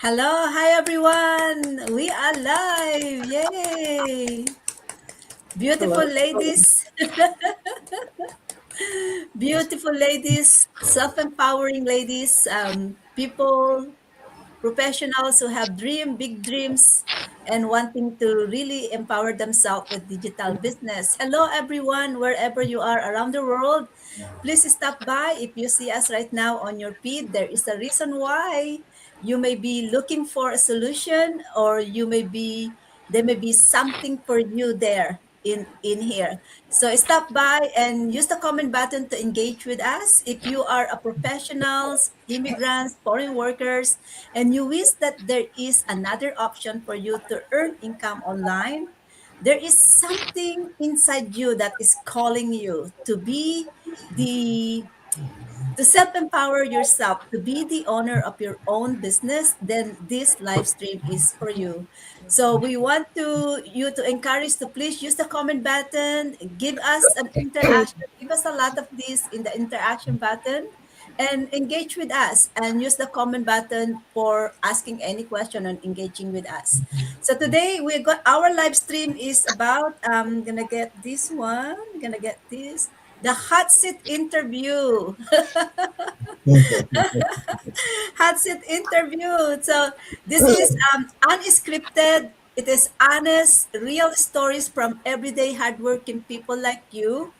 Hello, hi everyone. We are live. Yay. Beautiful Hello. ladies, beautiful ladies, self-empowering ladies, people, professionals who have big dreams and wanting to really empower themselves with digital business. Hello everyone, wherever you are around the world. Please stop by. If you see us right now on your feed, there is a reason why. You may be looking for a solution, or there may be something for you there in here. So stop by and use the comment button to engage with us. If you are a professionals, immigrants, foreign workers, and you wish that there is another option for you to earn income online, there is something inside you that is calling you to be the to self-empower yourself, to be the owner of your own business, then this live stream is for you. So we want to encourage to please use the comment button, give us an interaction, give us a lot of this in the interaction button, and engage with us, and use the comment button for asking any question and engaging with us. So today we got our live stream is about gonna get this one, gonna get this, the hot seat interview. Hot seat interview. So this is unscripted. It is honest, real stories from everyday hardworking people like you.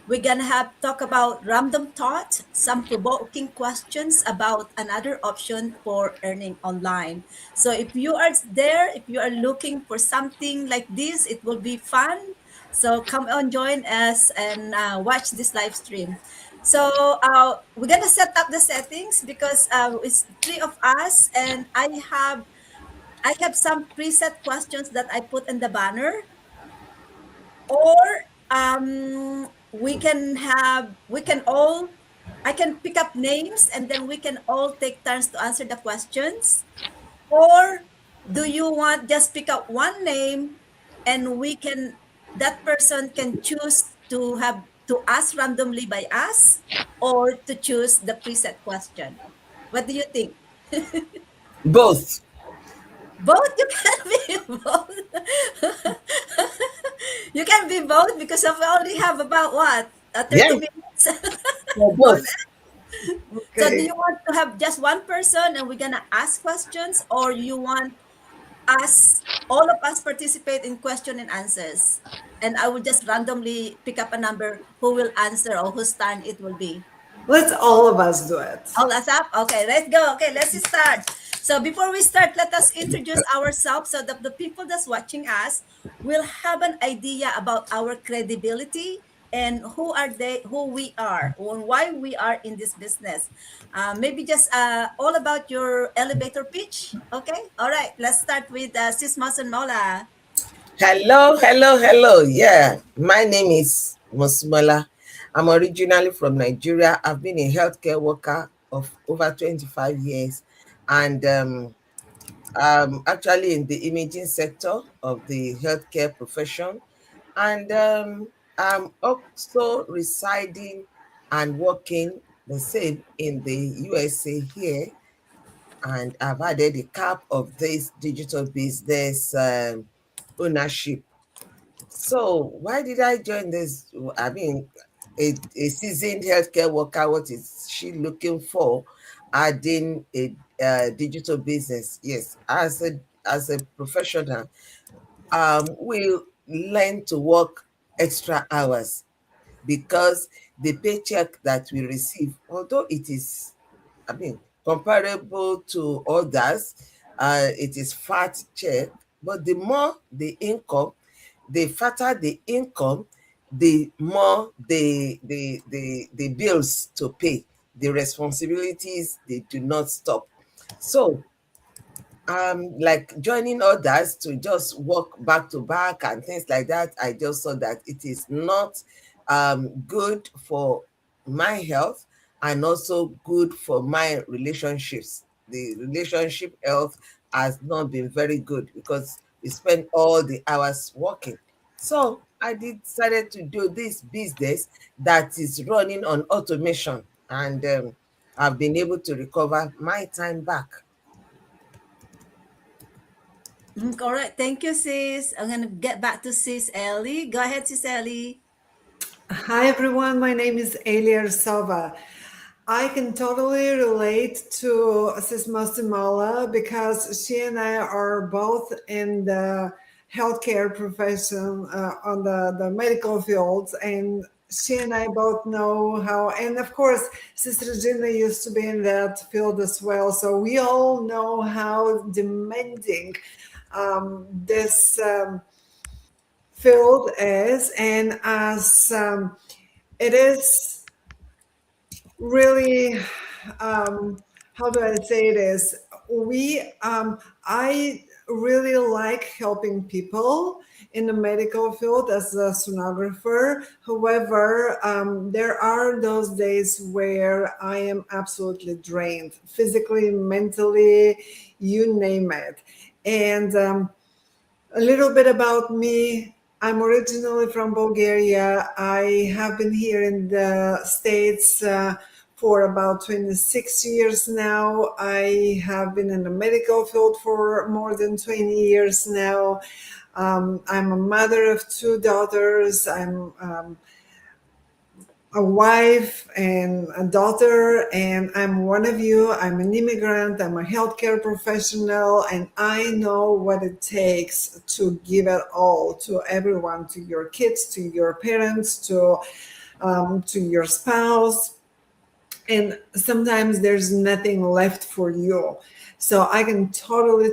We're gonna have talk about random thoughts, some provoking questions about another option for earning online. So if you are there, if you are looking for something like this, it will be fun. So come on, join us and watch this live stream. So we're gonna set up the settings because it's three of us, and I have some preset questions that I put in the banner, or we can all I can pick up names and then we can all take turns to answer the questions. Or do you want just pick up one name and that person can choose to ask randomly by us, or to choose the preset question? What do you think? Both. Both. You can be both. You can be both because I only have about what, Yeah, 30 minutes. for Oh, both. so do Okay. you want to have just one person and we're gonna ask questions, or you want us all of us participate in question and answers, and I will just randomly pick up a number who will answer or whose turn it will be? Let all of us do it. All us up? Okay, let's go. Okay, let's start. So before we start, let us introduce ourselves so that the people that's watching us will have an idea about our credibility and who we are, and why we are in this business. Maybe just all about your elevator pitch. Okay, all right. Let's start with Sis Mason Mola. Hello. Yeah, my name is Mosmola. I'm originally from Nigeria. I've been a healthcare worker of over 25 years, and I'm actually in the imaging sector of the healthcare profession. And I'm also residing and working the same in the USA here, and I've added a cap of this digital business ownership. So why did I join this? I mean, a seasoned healthcare worker, what is she looking for? Adding a digital business. Yes, as a professional, we learn to work extra hours because the paycheck that we receive, although it is, I mean, comparable to others, it is fat check, but the more the income, the fatter the income, the more the bills to pay, the responsibilities, they do not stop. So like joining others to just work back to back and things like that, I just saw that it is not good for my health, and also good for my relationships. The relationship health has not been very good because we spend all the hours working. So I decided to do this business that is running on automation, and I've been able to recover my time back. All right. Thank you, sis. I'm going to get back to sis Ellie. Go ahead, sis Ellie. Hi everyone, my name is Elia Sova. I can totally relate to Sis Mastimala because she and I are both in the healthcare profession on the medical fields, and she and I both know how, and of course, Sister Regina used to be in that field as well, so we all know how demanding this field is, and as it is really how do I say this, we I really like helping people in the medical field as a sonographer. However, there are those days where I am absolutely drained, physically, mentally, you name it. And a little bit about me. I'm originally from Bulgaria. I have been here in the States for about 26 years now. I have been in the medical field for more than 20 years now. I'm a mother of two daughters. I'm a wife and a daughter, and I'm one of you. I'm an immigrant, I'm a healthcare professional, and I know what it takes to give it all to everyone, to your kids, to your parents, to your spouse, and sometimes there's nothing left for you. So I can totally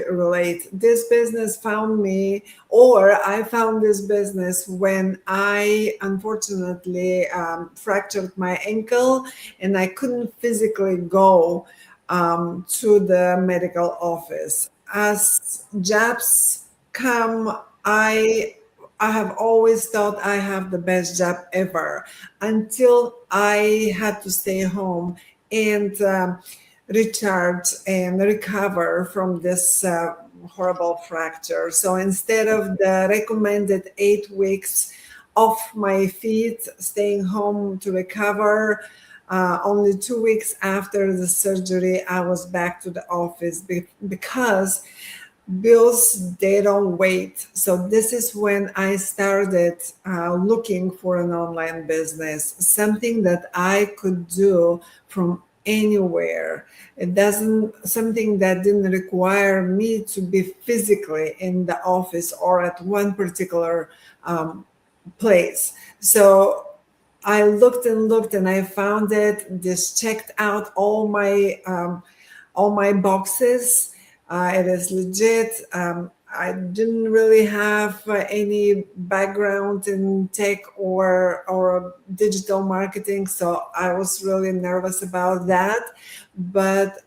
relate. This business found me, or I found this business when I unfortunately fractured my ankle and I couldn't physically go to the medical office. As jobs come, I have always thought I have the best job ever until I had to stay home and recharge and recover from this horrible fracture. So instead of the recommended 8 weeks off my feet, staying home to recover, only 2 weeks after the surgery, I was back to the office because bills, they don't wait. So this is when I started looking for an online business, something that I could do from anywhere. It doesn't, something that didn't require me to be physically in the office or at one particular place. So I looked and looked and I found it. This checked out all my boxes. It is legit. I didn't really have any background in tech or digital marketing, so I was really nervous about that. But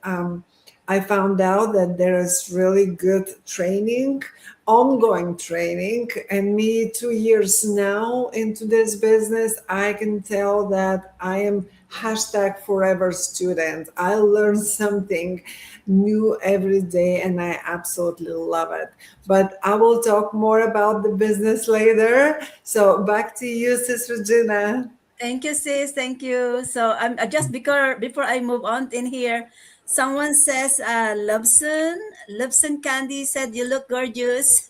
I found out that there is really good training, ongoing training, and me 2 years now into this business, I can tell that I am hashtag forever student. I learn something new every day and I absolutely love it. But I will talk more about the business later. So back to you, Sis Regina. Thank you, sis. Thank you. So I'm just before I move on in here, someone says, Lobson Candy said you look gorgeous.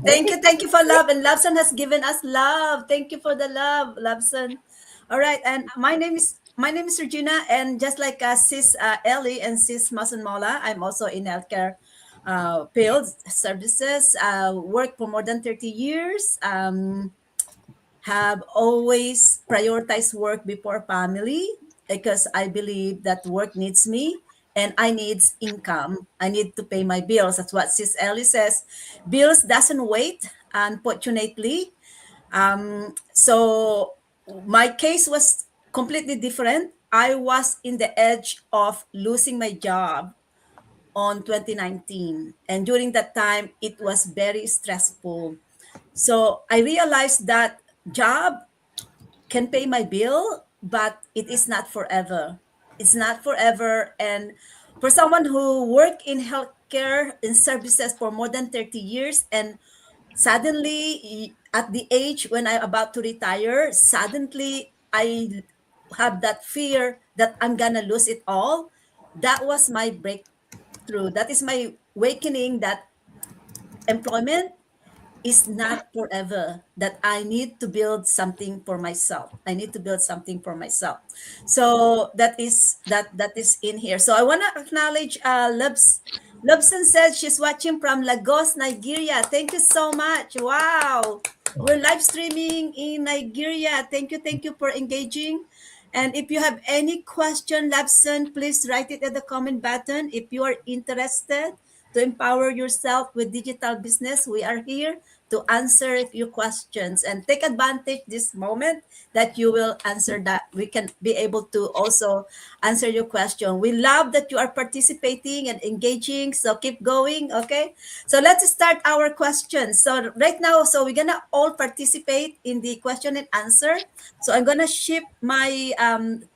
Thank you for love. And Lobson has given us love. Thank you for the love, Lobson. All right, and my name is Regina, and just like Sis Ellie and Sis Mason Mola, I'm also in healthcare field services. Worked for more than 30 years. Have always prioritized work before family because I believe that work needs me and I needs income. I need to pay my bills. That's what Sis Ellie says. Bills doesn't wait, unfortunately. So my case was completely different. I was in the edge of losing my job on 2019. And during that time, it was very stressful. So I realized that job can pay my bill, but it is not forever. It's not forever. And for someone who worked in healthcare and services for more than 30 years and suddenly at the age when I'm about to retire, suddenly I have that fear that I'm gonna lose it all. That was my true. That is my awakening that employment is not forever, that I need to build something for myself. I need to build something for myself. So that is in here. So I want to acknowledge Lobson said she's watching from Lagos, Nigeria. Thank you so much. Wow. We're live streaming in Nigeria. Thank you for engaging. And if you have any question, Labson, please write it at the comment button. If you are interested to empower yourself with digital business, we are here to answer your questions, and take advantage this moment that you will answer, that we can be able to also answer your question. We love that you are participating and engaging, so keep going. Okay, so let's start our questions. So right now, so we're gonna all participate in the question and answer. So I'm gonna ship my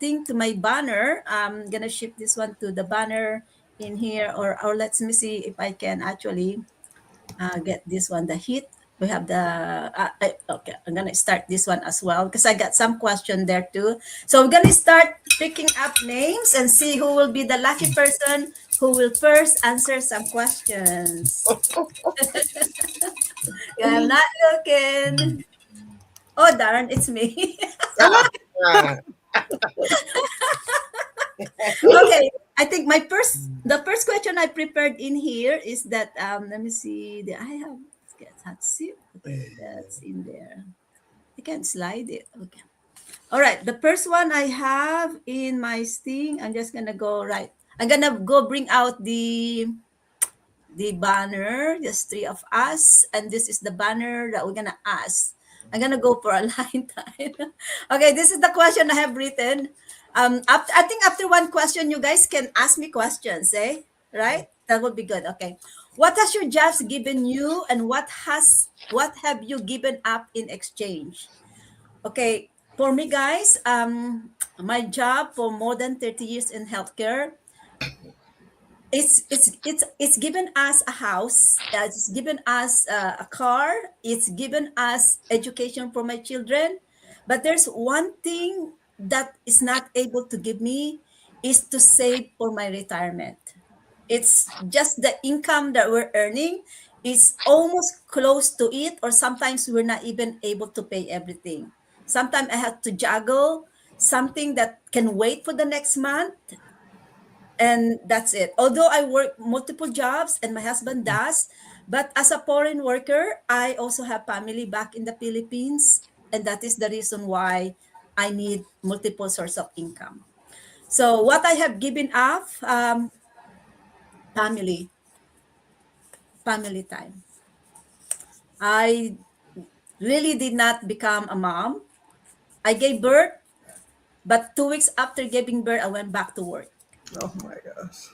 thing to my banner. I'm gonna ship this one to the banner in here, or let me see if I can actually get this one, the heat. We have the okay, I'm gonna start this one as well because I got some question there too. So we're gonna start picking up names and see who will be the lucky person who will first answer some questions. Yeah, I'm not looking. Oh darn, it's me. Ah, Okay, I think the first question I prepared in here is that let me see, I have, let's see. Okay, that's in there. I can't slide it. Okay. All right. The first one I have in my thing, I'm just gonna go right. I'm gonna go bring out the banner, just three of us, and this is the banner that we're gonna ask. I'm gonna go for a line time. Okay, this is the question I have written. After, I think after one question, you guys can ask me questions, eh? Right? That would be good. Okay. What has your jobs given you, and what have you given up in exchange? Okay, for me, guys, my job for more than 30 years in healthcare, it's given us a house, it's given us a car, it's given us education for my children, but there's one thing that is not able to give me, is to save for my retirement. It's just the income that we're earning is almost close to it, or sometimes we're not even able to pay everything. Sometimes I have to juggle something that can wait for the next month, and that's it. Although I work multiple jobs and my husband does, but as a foreign worker, I also have family back in the Philippines, and that is the reason why I need multiple source of income. So what I have given up, family, family time. I really did not become a mom. I gave birth, but 2 weeks after giving birth, I went back to work. Oh my gosh.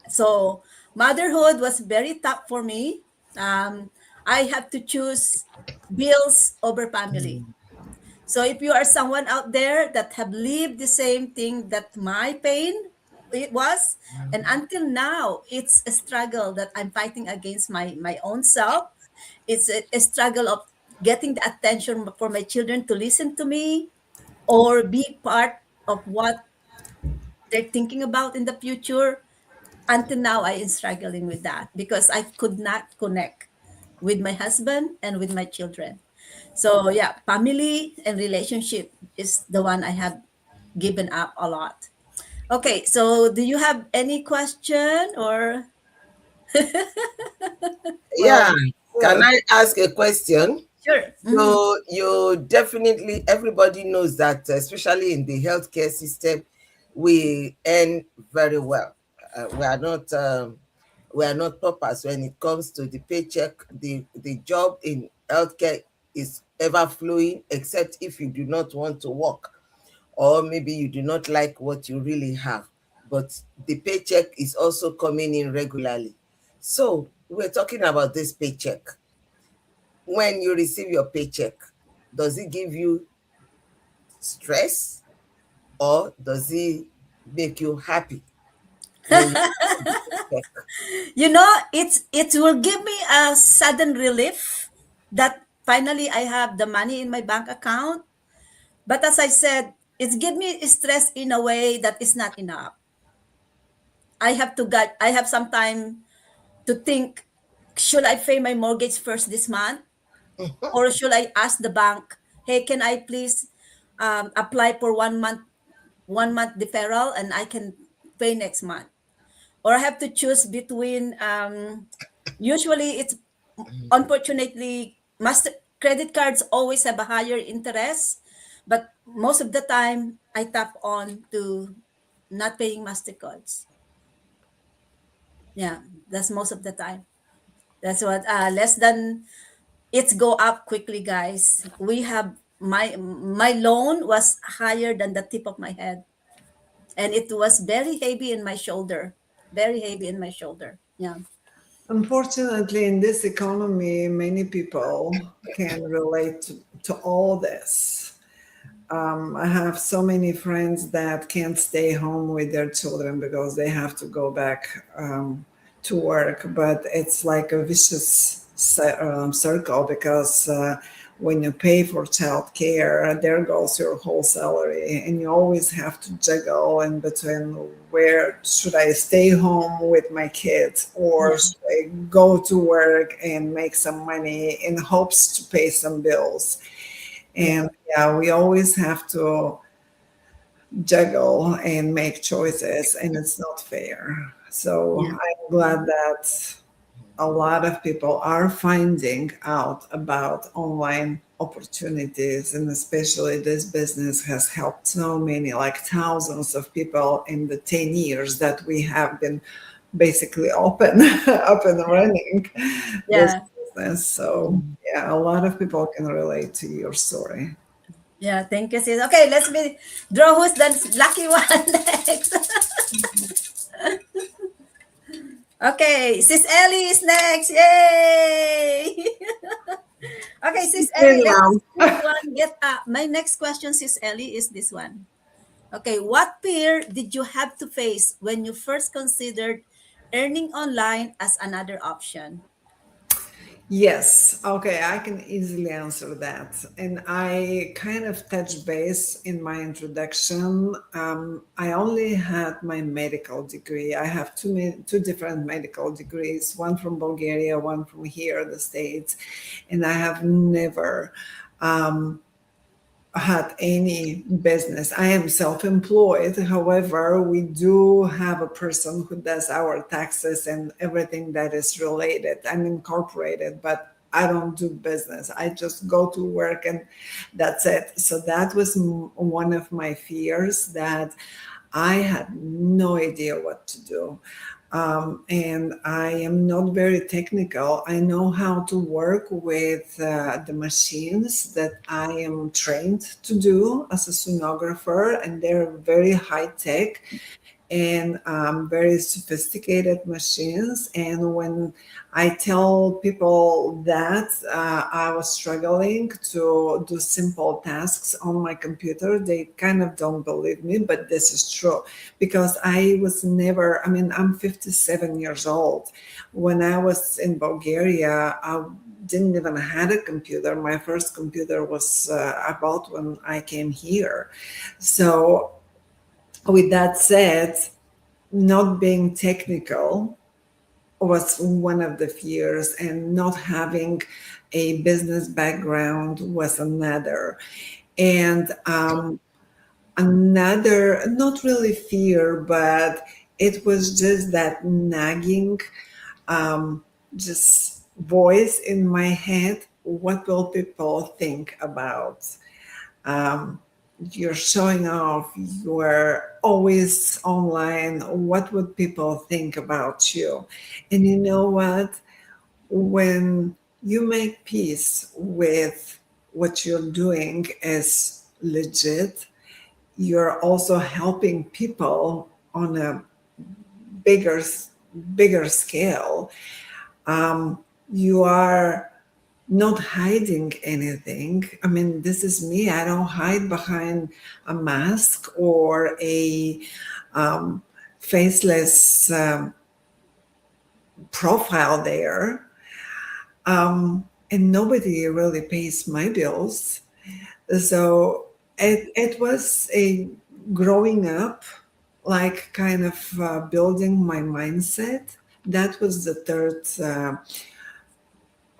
So motherhood was very tough for me. Um, I had to choose bills over family. So if you are someone out there that have lived the same thing that my pain it was, and until now, it's a struggle that I'm fighting against my own self. It's a struggle of getting the attention for my children to listen to me or be part of what they're thinking about in the future. Until now, I am struggling with that because I could not connect with my husband and with my children. So yeah, family and relationship is the one I have given up a lot. Okay, so do you have any question or yeah. well, Can Sure. I ask a question? sure. Mhm. So you definitely, everybody knows that, especially in the healthcare system, we earn very well. We are not paupers when it comes to the paycheck. The job in healthcare is ever flowing, except if you do not want to work, or maybe you do not like what you really have. But the paycheck is also coming in regularly. So we're talking about this paycheck. When you receive your paycheck, does it give you stress, or does it make you happy when you receive the paycheck? You know, it will give me a sudden relief that finally I have the money in my bank account. But as I said, it's give me stress in a way that is not enough. I have some time to think, should I pay my mortgage first this month, or should I ask the bank, hey, can I please apply for 1 month, 1 month deferral, and I can pay next month? Or I have to choose between, usually it's, unfortunately, master credit cards always have a higher interest, but most of the time I tap on to not paying Mastercards. Yeah, that's most of the time. That's what, less than, it's go up quickly, guys. We have, my loan was higher than the tip of my head, and it was very heavy in my shoulder, very heavy in my shoulder. Yeah. Unfortunately, in this economy, many people can relate to all this. I have so many friends that can't stay home with their children because they have to go back to work. But it's like a vicious circle because when you pay for childcare, there goes your whole salary, and you always have to juggle in between where should I stay home with my kids or Yeah. should I go to work and make some money in hopes to pay some bills. Yeah. And yeah, we always have to juggle and make choices, and it's not fair. So Yeah. I'm glad that a lot of people are finding out about online opportunities, and especially this business has helped so many, like thousands of people in the 10 years that we have been basically open up and running this Yeah. business. So yeah, a lot of people can relate to your story. Yeah. Thank you, sis. Okay, let's be draw who's the lucky one next. Okay, Sis Ellie is next. Yay! Okay, Sis Ellie, let's Now, this one get my next question, Sis Ellie, is this one. Okay, what fear did you have to face when you first considered earning online as another option? Yes, okay, I can easily answer that. And I kind of touched base in my introduction. I only had my medical degree. I have two different medical degrees, one from Bulgaria, one from here, the States. And I have never um, had any business. I am self-employed. However, we do have a person who does our taxes and everything that is related. I'm incorporated, but I don't do business. I just go to work and that's it. So that was one of my fears, that I had no idea what to do. And I am not very technical. I know how to work with the machines that I am trained to do as a sonographer, and they're very high tech and very sophisticated machines. And when I tell people that I was struggling to do simple tasks on my computer, they kind of don't believe me, but this is true because I was never, I mean, I'm 57 years old. When I was in Bulgaria, I didn't even had a computer. My first computer was about when I came here. So with that said, not being technical was one of the fears, and not having a business background was another. And another, not really fear, but it was just that nagging, just voice in my head. What will people think about? um, you're showing off, you're always online. What would people think about you? And you know what? When you make peace with what you're doing is legit, you're also helping people on a bigger bigger scale. You are not hiding anything. I mean, this is me. I don't hide behind a mask or a um, faceless profile there. And nobody really pays my bills. So it was a growing up like kind of building my mindset. That was the third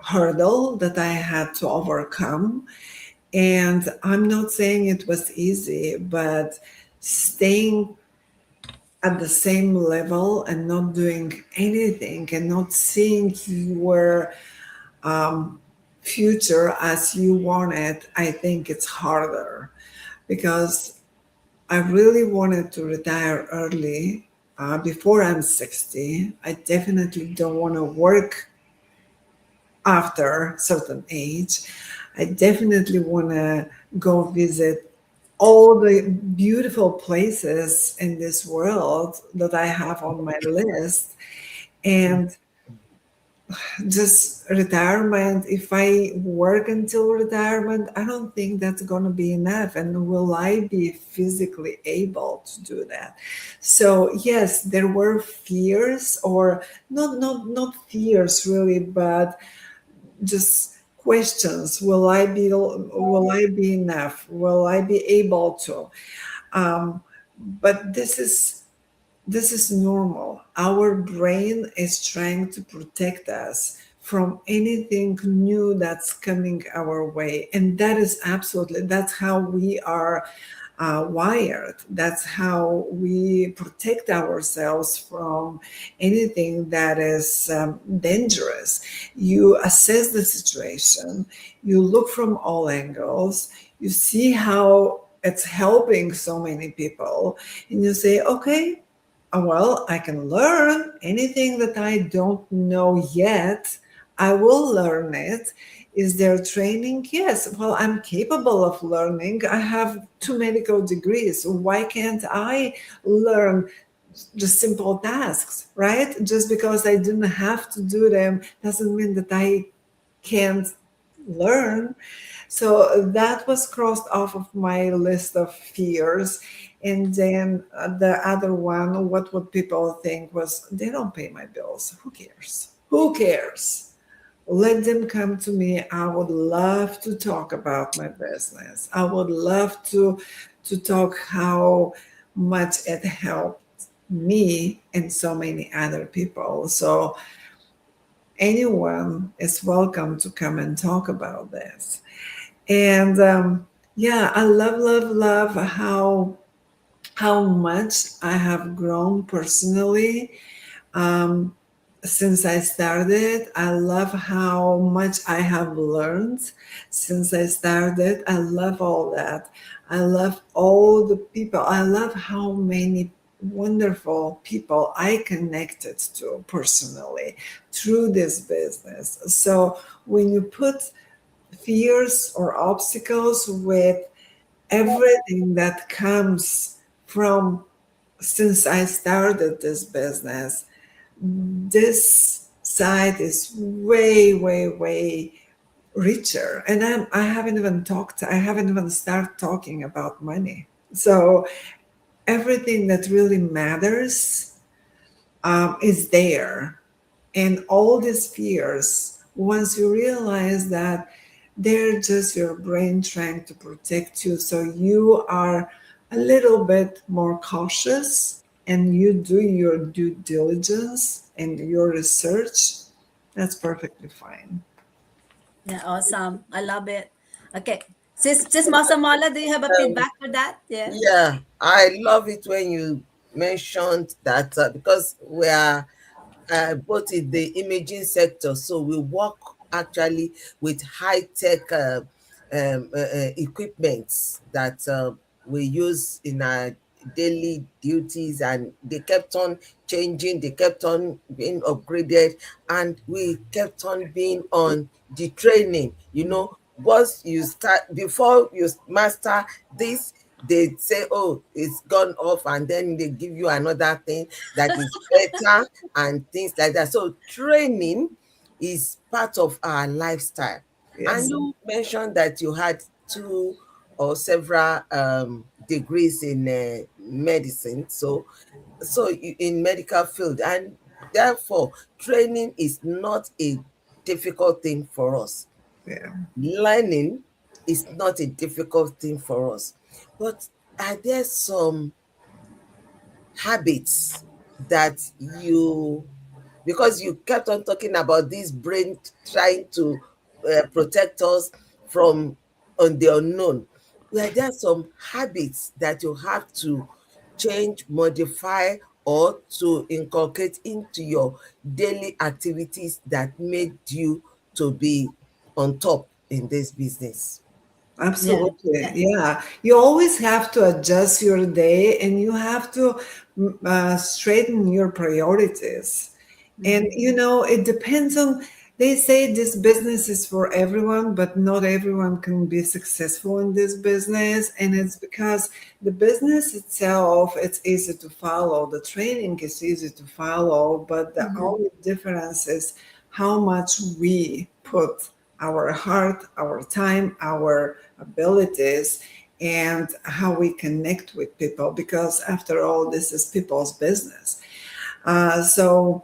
hurdle that I had to overcome. And I'm not saying it was easy, but staying at the same level and not doing anything and not seeing your future as you want it, I think it's harder because I really wanted to retire early before I'm 60. I definitely don't want to work after a certain age. I definitely want to go visit all the beautiful places in this world that I have on my list. And just retirement, if I work until retirement, I don't think that's going to be enough. And will I be physically able to do that? So yes, there were fears, or not fears really, but just questions. Will I be enough? Will I be able to? But this is normal. Our brain is trying to protect us from anything new that's coming our way. And that is absolutely, that's how we are wired. That's how we protect ourselves from anything that is dangerous. You assess the situation, you look from all angles, you see how it's helping so many people, and you say, okay, well, I can learn anything that I don't know yet. I will learn it. Is there training? Yes. Well, I'm capable of learning. I have 2 medical degrees. Why can't I learn just simple tasks, right? Just because I didn't have to do them doesn't mean that I can't learn. So that was crossed off of my list of fears. And then the other one, what would people think, was they don't pay my bills. Who cares? Who cares? Let them come to me. I would love to talk about my business. I would love to talk how much it helped me and so many other people. So anyone is welcome to come and talk about this. And yeah, I love how much I have grown personally since I started. I love how much I have learned since I started. I love all that. I love all the people. I love how many wonderful people I connected to personally through this business. So when you put fears or obstacles with everything that comes from since I started this business, this side is way richer. And I haven't even started talking about money. So everything that really matters is there. And all these fears, once you realize that they're just your brain trying to protect you, so you are a little bit more cautious and you do your due diligence and your research, that's perfectly fine. Yeah, awesome. I love it. Okay. Sis Masamala, do you have a Um, feedback for that? Yeah. yeah, I love it when you mentioned that because we are both in the imaging sector, so we work actually with high tech equipment that we use in our daily duties, and they kept on changing, they kept on being upgraded, and we kept on being on the training. Once you start, before you master this, they say, oh, it's gone off, and then they give you another thing that is better and things like that. So training is part of our lifestyle. And Yes. you mentioned that you had two or several degrees in medicine, in medical field, and therefore training is not a difficult thing for us. Yeah. Learning is not a difficult thing for us. But are there some habits that you, because you kept on talking about this brain trying to protect us from on the unknown. Were there some habits that you have to change, modify, or to inculcate into your daily activities that made you to be on top in this business? Yeah. Absolutely. Yeah. Yeah. You always have to adjust your day and you have to straighten your priorities. And, Mhm. it depends on, they say this business is for everyone, but not everyone can be successful in this business. And it's because the business itself, it's easy to follow. The training is easy to follow, but the Mhm. only difference is how much we put our heart, our time, our abilities, and how we connect with people. Because after all, this is people's business. So,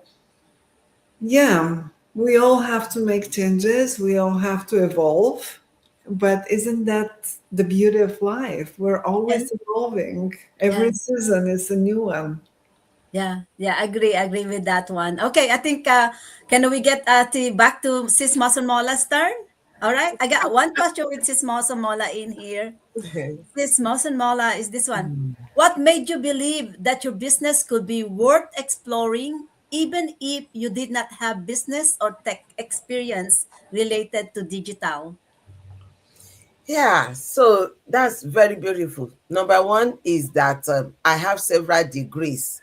yeah, we all have to make changes, we all have to evolve. But isn't that the beauty of life? We're Yes. always evolving. Every Yeah. season is a new one. Yeah. Yeah. Agree with that one. Okay. I think, can we get back to Sis Mola turn? All right. I got one question with Sis Mola in here. This Mosen Mola is this one. What made you believe that your business could be worth exploring even if you did not have business or tech experience related to digital? Yeah, so that's very beautiful. Number one is that I have several degrees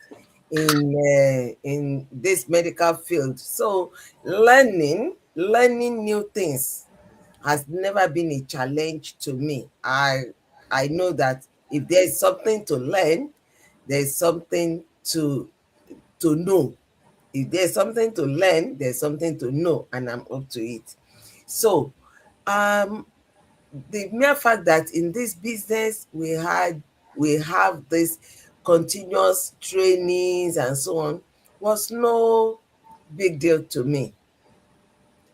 in this medical field. So learning new things has never been a challenge to me. I know that if there's something to learn, there's something to know. If there's something to learn, there's something to know, and I'm up to it. So um the mere fact that in this business we have this continuous trainings and so on was no big deal to me.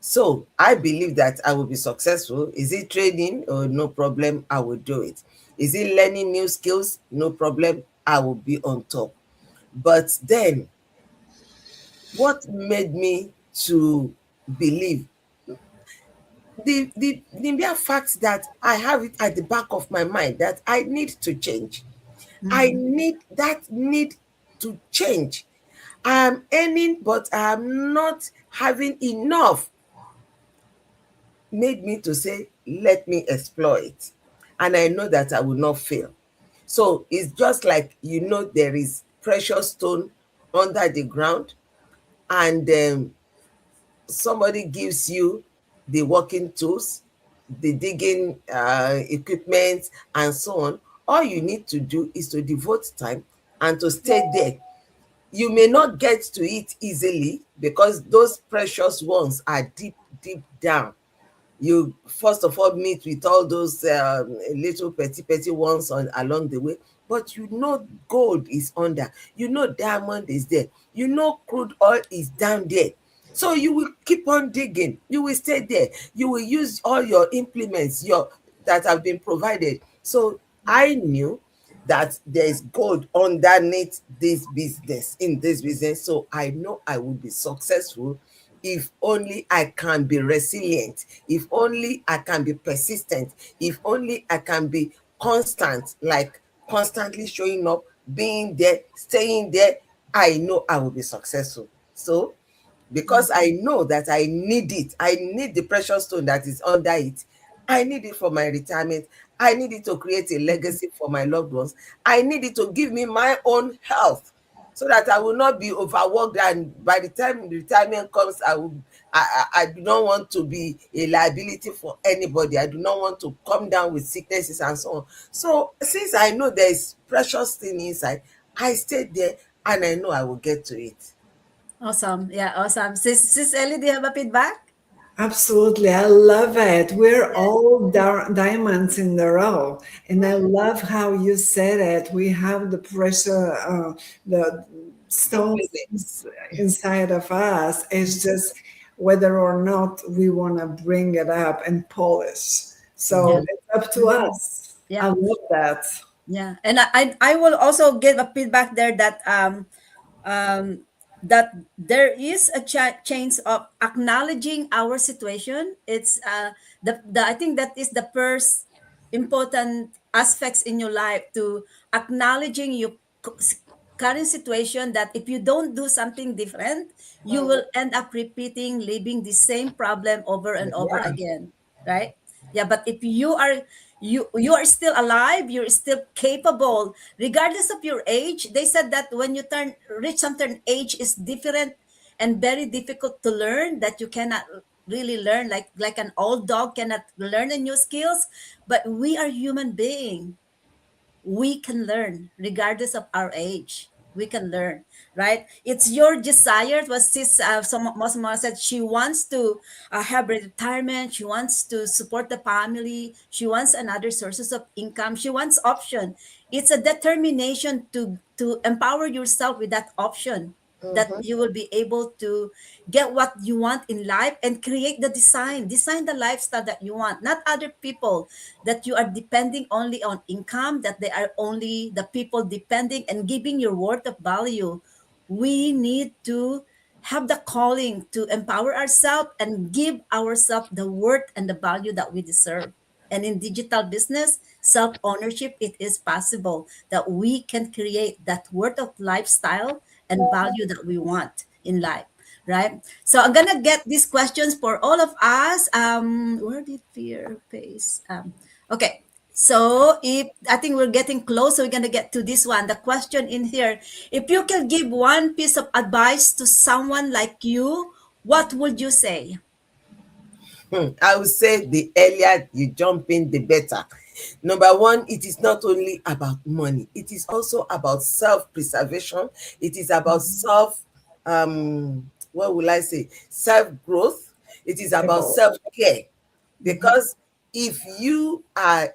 So I believe that I will be successful. Is it training? Oh, no problem, I will do it. Is it learning new skills? No problem, I will be on top. But then what made me to believe, the mere fact that I have it at the back of my mind that I need to change. I Mhm. need that need to change. I'm earning, but I'm not having enough, made me to say, let me explore it. And I know that I will not fail. So it's just like, there is precious stone under the ground, and somebody gives you the working tools, the digging equipment, and so on. All you need to do is to devote time and to stay there. You may not get to it easily because those precious ones are deep, deep down. You first of all meet with all those little petty ones along the way, but gold is under, diamond is there, crude oil is down there. So you will keep on digging, you will stay there, you will use all your implements that have been provided. So I knew that there is gold underneath this business. So I know I will be successful if only I can be resilient, if only I can be persistent, if only I can be constant, like constantly showing up, being there, staying there. I know I will be successful. So because I know that I need it. I need the precious stone that is under it. I need it for my retirement. I need it to create a legacy for my loved ones. I need it to give me my own health so that I will not be overworked. And by the time the retirement comes, I do not want to be a liability for anybody. I do not want to come down with sicknesses and so on. So since I know there is precious thing inside, I stayed there and I know I will get to it. Awesome. Yeah, awesome. Sis Ellie, do you have a feedback? Absolutely. I love it. We're Yeah. all diamonds in the row. And I love how you said it. We have the pressure, the stones Implements. inside of us. It's just whether or not we want to bring it up and polish. So Yeah. Mhm. it's up to Mhm. us. I Yeah. love that. Yeah, and I will also give a feedback there um that there is a change of acknowledging our situation. It's the I think that is the first important aspects in your life, to acknowledging your current situation, that if you don't do something different, you will Mhm. end up repeating, living the same problem over and over Yeah. again, right? Yeah, but if you are still alive, you're still capable regardless of your age. They said that when you reach certain age is different and very difficult to learn, that you cannot really learn, like an old dog cannot learn a new skills. But we are human being, we can learn regardless of our age. We can learn, right? It's your desire. Was this Mosma said she wants to have retirement, she wants to support the family, she wants another sources of income, she wants option. It's a determination to empower yourself with that option, that Mhm. you will be able to get what you want in life and create the design the lifestyle that you want, not other people, that you are depending only on income, that they are only the people depending and giving your worth of value. We need to have the calling to empower ourselves and give ourselves the worth and the value that we deserve. And in digital business, self ownership, it is possible that we can create that worth of lifestyle and value that we want in life, right? So I'm gonna get these questions for all of us. Where did fear face? Okay. So if I think we're getting close, so we're gonna get to this one. The question in here: if you can give one piece of advice to someone like you, what would you say? I would say the earlier you jump in, the better. Number one, it is not only about money, it is also about self-preservation. It is about what will I say, self-growth. It is about Evolve. self-care. Mhm. Because if you are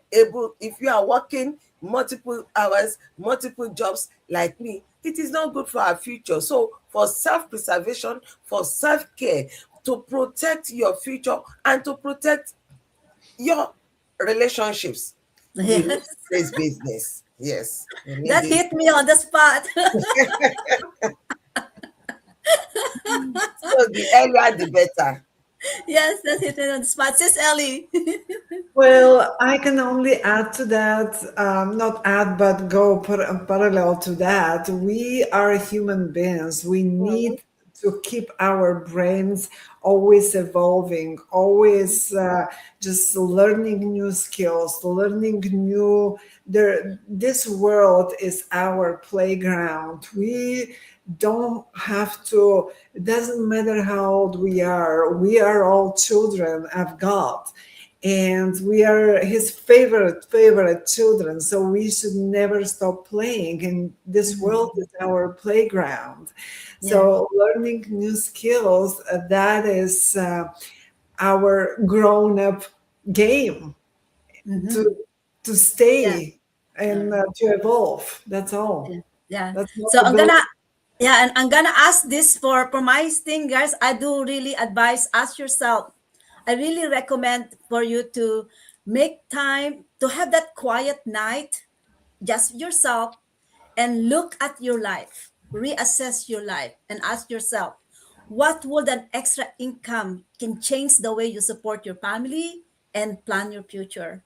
working multiple hours, multiple jobs like me, it is not good for our future. So for self-preservation, for self-care, to protect your future and to protect your relationships, you need Yes, this business. Yes, you need that this. hit me on the spot. So the earlier the better. Yes, that hit me on the spot. Sis Ellie. Well, I can only add to that, not add, but go parallel to that. We are human beings. We Mhm. need to keep our brains always evolving, always just learning new skills, learning new. This world is our playground. We don't have to, it doesn't matter how old we are all children of God, and we are his favorite children, so we should never stop playing, and this world Mhm. is our playground. Yeah. So learning new skills, that is our grown up game, to Hmm. to Yeah. stay All and right. to evolve. That's all. Yeah. Yeah. That's what So I I'm believe. gonna, yeah, and I'm gonna ask this for my thing, guys. I do really advise, ask yourself. I really recommend for you to make time to have that quiet night, just yourself, and look at your life, reassess your life, and ask yourself, what would an extra income can change the way you support your family and plan your future?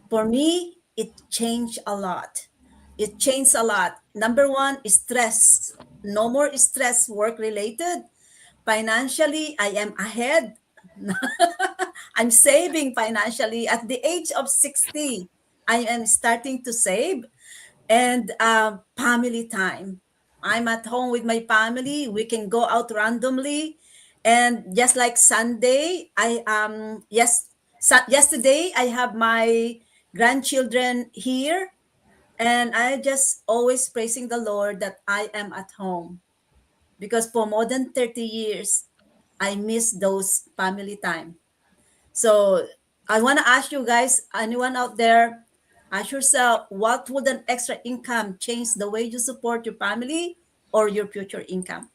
For me, it changed a lot. It changed a lot. Number one is stress. No more stress work related. Financially, I am ahead. I'm saving financially at the age of 60. I am starting to save. And family time. I'm at home with my family. We can go out randomly, and just like Sunday, yesterday I have my grandchildren here, and I just always praising the Lord that I am at home, because for more than 30 years I miss those family time. So I want to ask you guys, anyone out there, ask yourself, what would an extra income change the way you support your family or your future income?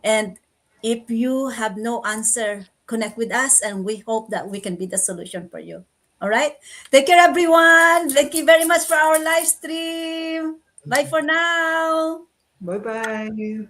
And if you have no answer, connect with us, and we hope that we can be the solution for you. All right. Take care, everyone. Thank you very much for our live stream. Bye for now. Bye bye.